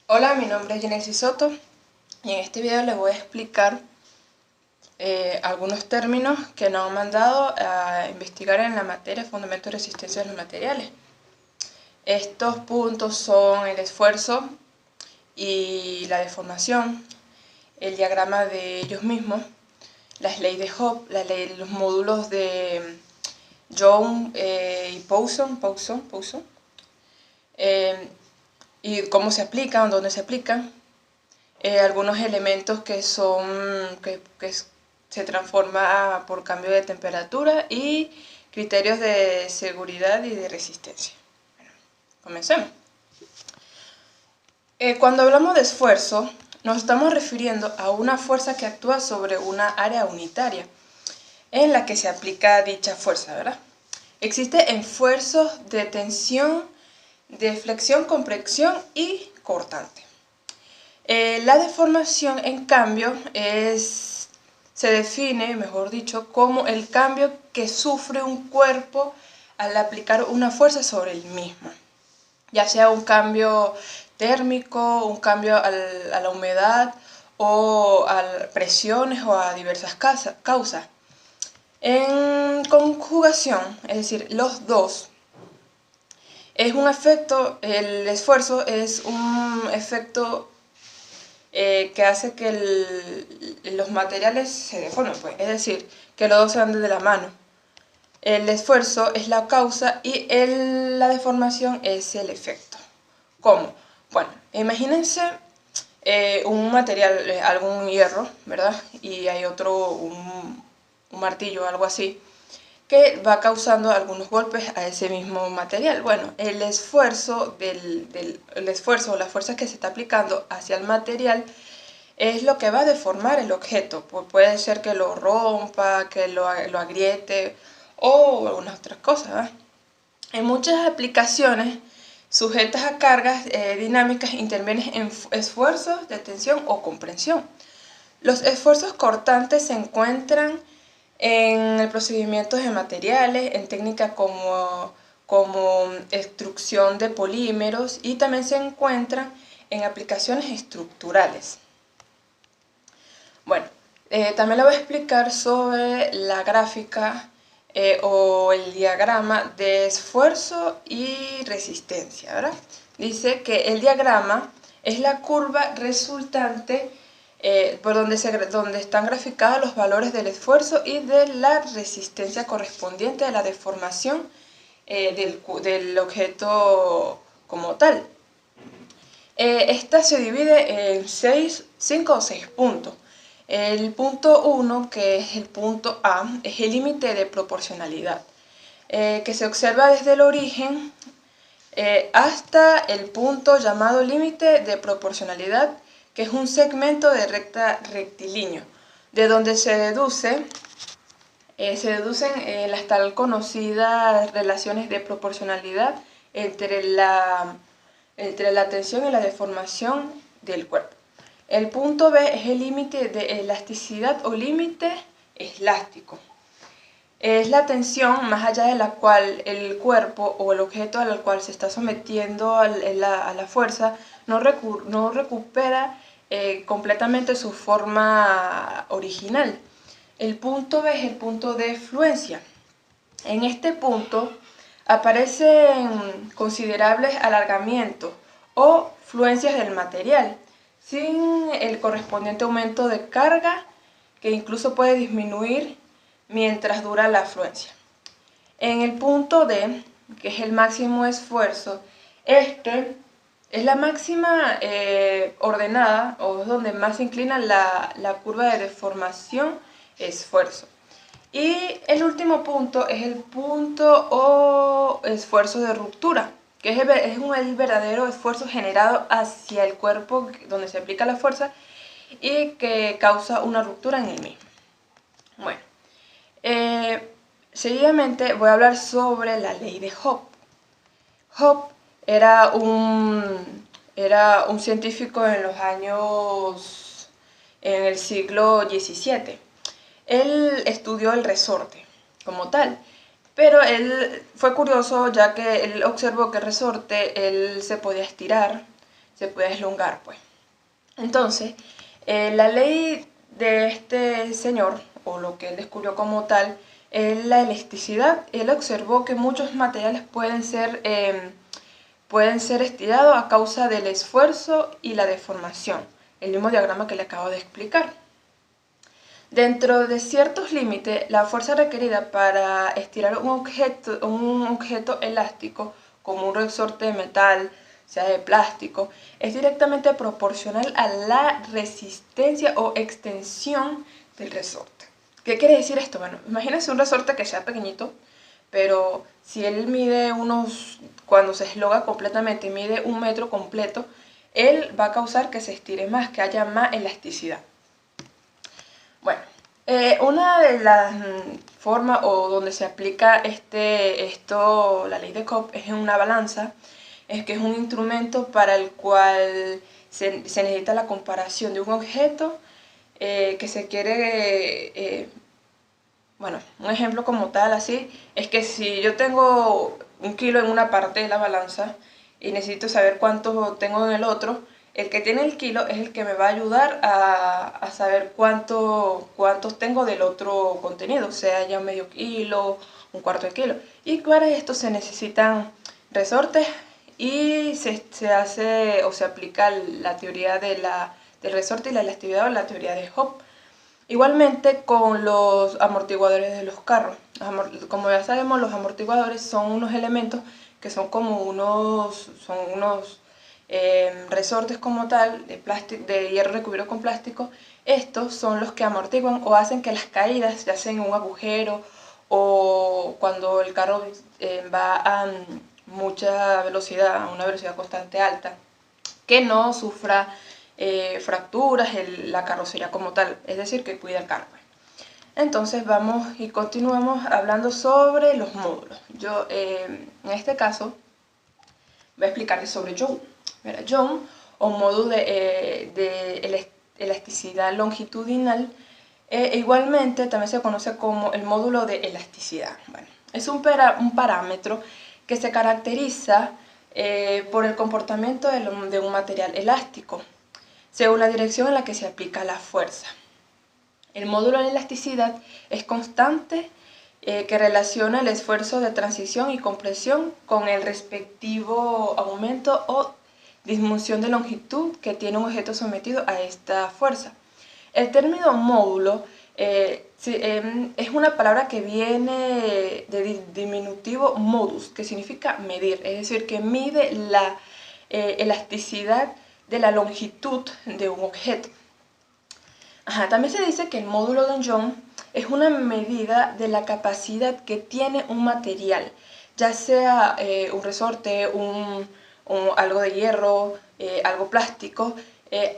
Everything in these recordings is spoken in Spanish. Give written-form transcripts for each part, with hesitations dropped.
Hola, mi nombre es Genesis Soto y en este video les voy a explicar algunos términos que nos han mandado a investigar en la materia Fundamentos y Resistencia de los Materiales. Estos puntos son el esfuerzo y la deformación, el diagrama de ellos mismos, las leyes de Hooke, los módulos de Young y Poisson, y cómo se aplican, dónde se aplican. Algunos elementos que se transforman por cambio de temperatura y criterios de seguridad y de resistencia. Bueno, comencemos. Cuando hablamos de esfuerzo, nos estamos refiriendo a una fuerza que actúa sobre una área unitaria en la que se aplica dicha fuerza, ¿verdad? Existen esfuerzos de tensión, de flexión, compresión y cortante. La deformación, en cambio, se define, mejor dicho, como el cambio que sufre un cuerpo al aplicar una fuerza sobre el mismo, ya sea un cambio térmico, un cambio a la humedad o a presiones o a diversas causas. En conjugación, es decir, los dos, es un efecto, el esfuerzo es un efecto que hace que los materiales se deformen, pues. Es decir, que los dos se van de la mano. El esfuerzo es la causa y la deformación es el efecto. ¿Cómo? Bueno, imagínense un material, algún hierro, ¿verdad? Y hay otro, un martillo, algo así, que va causando algunos golpes a ese mismo material. Bueno, el esfuerzo o la fuerza que se está aplicando hacia el material es lo que va a deformar el objeto. Puede ser que lo rompa, que lo agriete o algunas otras cosas, ¿verdad? En muchas aplicaciones sujetas a cargas dinámicas intervienen en esfuerzos de tensión o compresión. Los esfuerzos cortantes se encuentran en el procedimiento de materiales, en técnicas como extrusión de polímeros, y también se encuentran en aplicaciones estructurales. Bueno, también le voy a explicar sobre la gráfica o el diagrama de esfuerzo y resistencia, ¿verdad? Dice que el diagrama es la curva resultante por donde están graficados los valores del esfuerzo y de la resistencia correspondiente a la deformación del objeto como tal. Esta se divide en 5 o 6 puntos. El punto 1, que es el punto A, es el límite de proporcionalidad, que se observa desde el origen hasta el punto llamado límite de proporcionalidad, que es un segmento de recta rectilíneo, de donde se deducen las tal conocidas relaciones de proporcionalidad entre la tensión y la deformación del cuerpo. El punto B es el límite de elasticidad o límite elástico. Es la tensión más allá de la cual el cuerpo o el objeto al cual se está sometiendo a la fuerza no recupera completamente su forma original. El punto B es el punto de fluencia. En este punto aparecen considerables alargamientos o fluencias del material, sin el correspondiente aumento de carga, que incluso puede disminuir mientras dura la fluencia. En el punto D, que es el máximo esfuerzo, este es la máxima ordenada, o es donde más se inclina la curva de deformación esfuerzo. Y el último punto es el punto o esfuerzo de ruptura, que es el verdadero esfuerzo generado hacia el cuerpo donde se aplica la fuerza y que causa una ruptura en el mismo. Bueno, seguidamente voy a hablar sobre la ley de Hooke. Hooke era un científico en el siglo XVII. Él estudió el resorte como tal, pero él fue curioso ya que él observó que el resorte se podía estirar, se puede deslongar, pues. Entonces, la ley de este señor, o lo que él descubrió como tal, es la elasticidad. Él observó que muchos materiales pueden ser estirados a causa del esfuerzo y la deformación, el mismo diagrama que le acabo de explicar. Dentro de ciertos límites, la fuerza requerida para estirar un objeto elástico, como un resorte de metal, sea de plástico, es directamente proporcional a la resistencia o extensión del resorte. ¿Qué quiere decir esto? Bueno, imagínense un resorte que sea pequeñito, pero si él mide cuando se esloga completamente, mide 1 metro completo, él va a causar que se estire más, que haya más elasticidad. Bueno, una de las formas o donde se aplica la ley de Cobb es en una balanza, que es un instrumento para el cual se necesita la comparación de un objeto que se quiere, bueno, un ejemplo como tal así, es que si yo tengo 1 kilo en una parte de la balanza y necesito saber cuánto tengo en el otro, el que tiene el kilo es el que me va a ayudar a saber cuántos tengo del otro contenido, sea ya medio kilo, 1/4 de kilo. Y para esto se necesitan resortes y se hace o se aplica la teoría del resorte y la elasticidad o la teoría de Hooke. Igualmente con los amortiguadores de los carros. Como ya sabemos, los amortiguadores son unos elementos que son como unos resortes como tal, de hierro recubierto con plástico. Estos son los que amortiguan o hacen que las caídas, ya sea en un agujero o cuando el carro va a mucha velocidad, a una velocidad constante alta, que no sufra fracturas la carrocería como tal, es decir, que cuida el carro. Entonces vamos y continuamos hablando sobre los módulos. Yo en este caso voy a explicarles sobre Young. Mira, Young, o módulo de elasticidad longitudinal, igualmente también se conoce como el módulo de elasticidad. Bueno, es un parámetro que se caracteriza por el comportamiento de un material elástico, según la dirección en la que se aplica la fuerza. El módulo de elasticidad es constante que relaciona el esfuerzo de transición y compresión con el respectivo aumento o disminución de longitud que tiene un objeto sometido a esta fuerza. El término módulo es una palabra que viene del diminutivo modus, que significa medir, es decir, que mide la elasticidad de la longitud de un objeto. También se dice que el módulo de Young es una medida de la capacidad que tiene un material, ya sea un resorte, algo de hierro, algo plástico,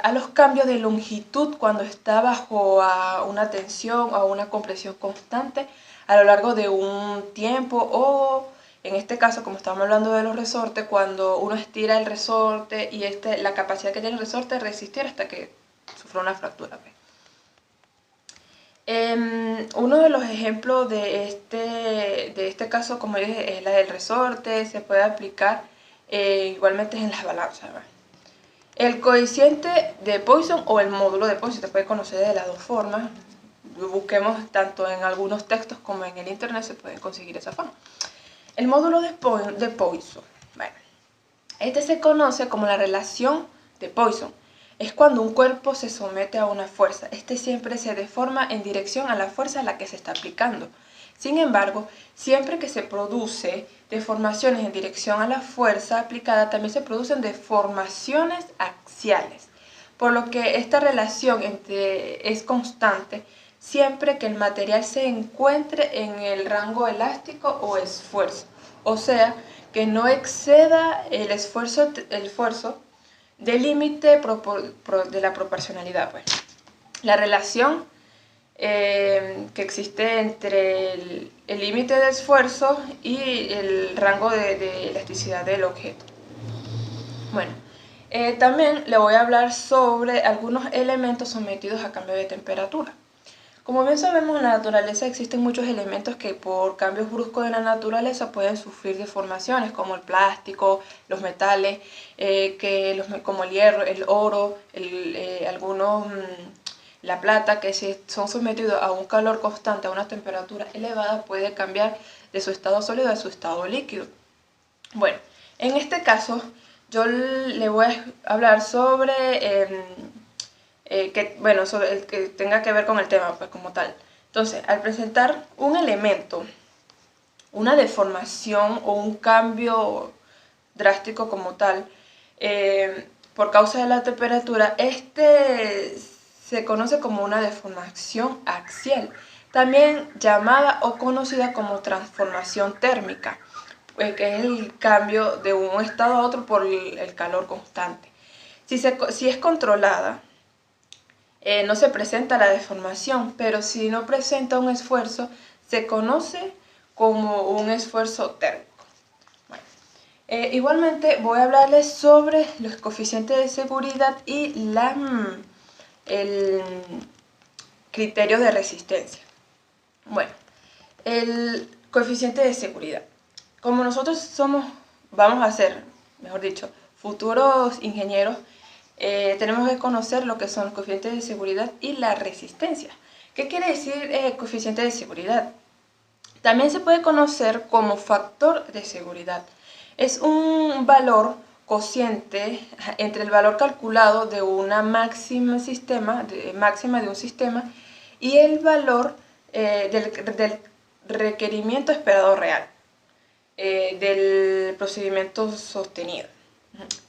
a los cambios de longitud cuando está bajo una tensión o una compresión constante a lo largo de un tiempo, o en este caso, como estamos hablando de los resortes, cuando uno estira el resorte y la capacidad que tiene el resorte es resistir hasta que sufra una fractura. Uno de los ejemplos de este caso, como dije, es la del resorte. Se puede aplicar igualmente en las balanzas. El coeficiente de Poisson o el módulo de Poisson se puede conocer de las dos formas. Busquemos tanto en algunos textos como en el internet, se puede conseguir esa forma. El módulo de Poisson, bueno, este se conoce como la relación de Poisson. Es cuando un cuerpo se somete a una fuerza. Este siempre se deforma en dirección a la fuerza a la que se está aplicando. Sin embargo, siempre que se produce deformaciones en dirección a la fuerza aplicada, también se producen deformaciones axiales. Por lo que esta relación es constante siempre que el material se encuentre en el rango elástico o esfuerzo. O sea, que no exceda el esfuerzo del límite de la proporcionalidad. Pues. La relación que existe entre el límite de esfuerzo y el rango de elasticidad del objeto. Bueno, también le voy a hablar sobre algunos elementos sometidos a cambio de temperatura. Como bien sabemos, en la naturaleza existen muchos elementos que por cambios bruscos de la naturaleza pueden sufrir deformaciones, como el plástico, los metales, como el hierro, el oro, la plata, que si son sometidos a un calor constante, a una temperatura elevada, puede cambiar de su estado sólido a su estado líquido. Bueno, en este caso yo le voy a hablar sobre sobre el que tenga que ver con el tema, pues como tal. Entonces, al presentar un elemento, una deformación o un cambio drástico como tal, por causa de la temperatura, este se conoce como una deformación axial, también llamada o conocida como transformación térmica, que es el cambio de un estado a otro por el calor constante. Si es controlada, no se presenta la deformación, pero si no presenta un esfuerzo, se conoce como un esfuerzo térmico. Bueno, igualmente voy a hablarles sobre los coeficientes de seguridad y el criterio de resistencia. Bueno, el coeficiente de seguridad. Como nosotros vamos a ser, mejor dicho, futuros ingenieros, tenemos que conocer lo que son los coeficientes de seguridad y la resistencia. ¿Qué quiere decir coeficiente de seguridad? También se puede conocer como factor de seguridad. Es un valor cociente entre el valor calculado de una máxima de un sistema y el valor del requerimiento esperado real del procedimiento sostenido.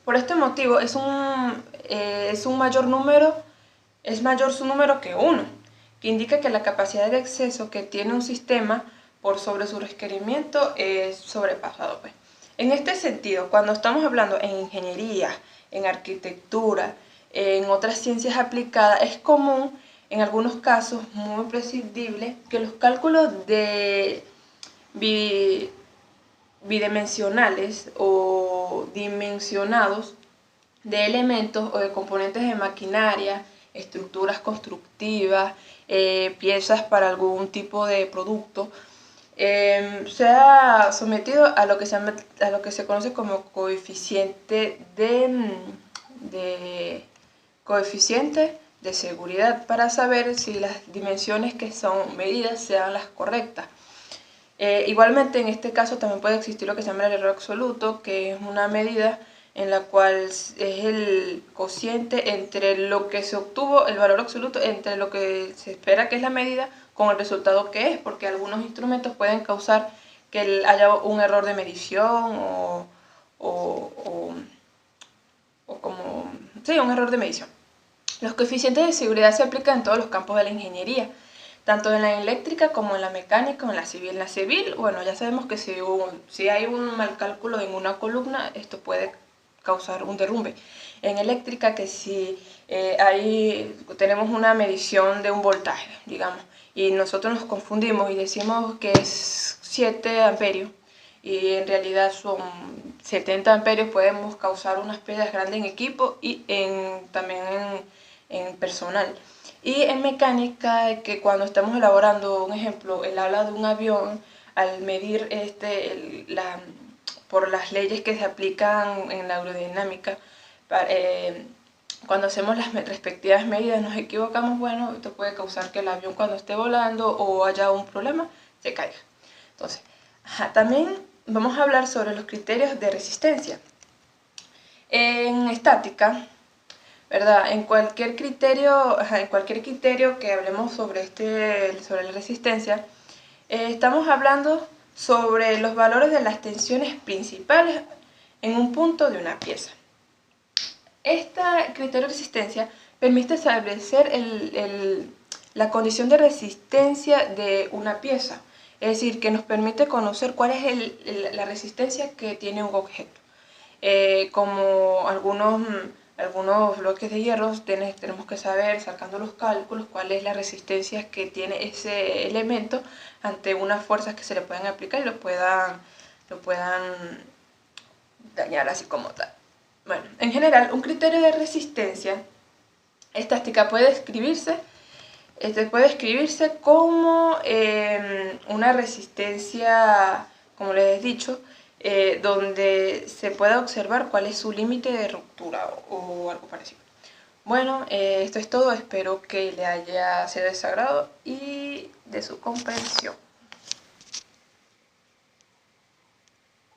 Por este motivo es mayor su número que 1, que indica que la capacidad de acceso que tiene un sistema por sobre su requerimiento es sobrepasado. Pues. En este sentido, cuando estamos hablando en ingeniería, en arquitectura, en otras ciencias aplicadas, es común, en algunos casos muy prescindible, que los cálculos bidimensionales o dimensionados de elementos o de componentes de maquinaria, estructuras constructivas, piezas para algún tipo de producto, sea sometido a lo que se conoce como coeficiente de seguridad, para saber si las dimensiones que son medidas sean las correctas. Igualmente, en este caso también puede existir lo que se llama el error absoluto, que es una medida en la cual es el cociente entre lo que se obtuvo, el valor absoluto, entre lo que se espera que es la medida con el resultado que es, porque algunos instrumentos pueden causar que haya un error de medición un error de medición. Los coeficientes de seguridad se aplican en todos los campos de la ingeniería, tanto en la eléctrica como en la mecánica o en la civil. En la civil, bueno, ya sabemos que si hay un mal cálculo en una columna, esto puede causar un derrumbe. En eléctrica, que si tenemos una medición de un voltaje, digamos, y nosotros nos confundimos y decimos que es 7 amperios, y en realidad son 70 amperios, podemos causar unas pérdidas grandes en equipo y también en personal. Y en mecánica, que cuando estamos elaborando, un ejemplo, el ala de un avión, al medir por las leyes que se aplican en la aerodinámica, cuando hacemos las respectivas medidas nos equivocamos, bueno, esto puede causar que el avión, cuando esté volando o haya un problema, se caiga. Entonces, también vamos a hablar sobre los criterios de resistencia. En estática, ¿verdad? En cualquier criterio que hablemos sobre la resistencia, estamos hablando sobre los valores de las tensiones principales en un punto de una pieza. Este criterio de resistencia permite establecer la condición de resistencia de una pieza, es decir, que nos permite conocer cuál es la resistencia que tiene un objeto. Como algunos bloques de hierro, tenemos que saber, sacando los cálculos, cuál es la resistencia que tiene ese elemento ante unas fuerzas que se le pueden aplicar y lo puedan dañar así como tal. Bueno, en general, un criterio de resistencia estática puede describirse Puede escribirse como una resistencia, como les he dicho, donde se pueda observar cuál es su límite de ruptura o algo parecido. Bueno, esto es todo, espero que le haya sido de su agrado y de su comprensión.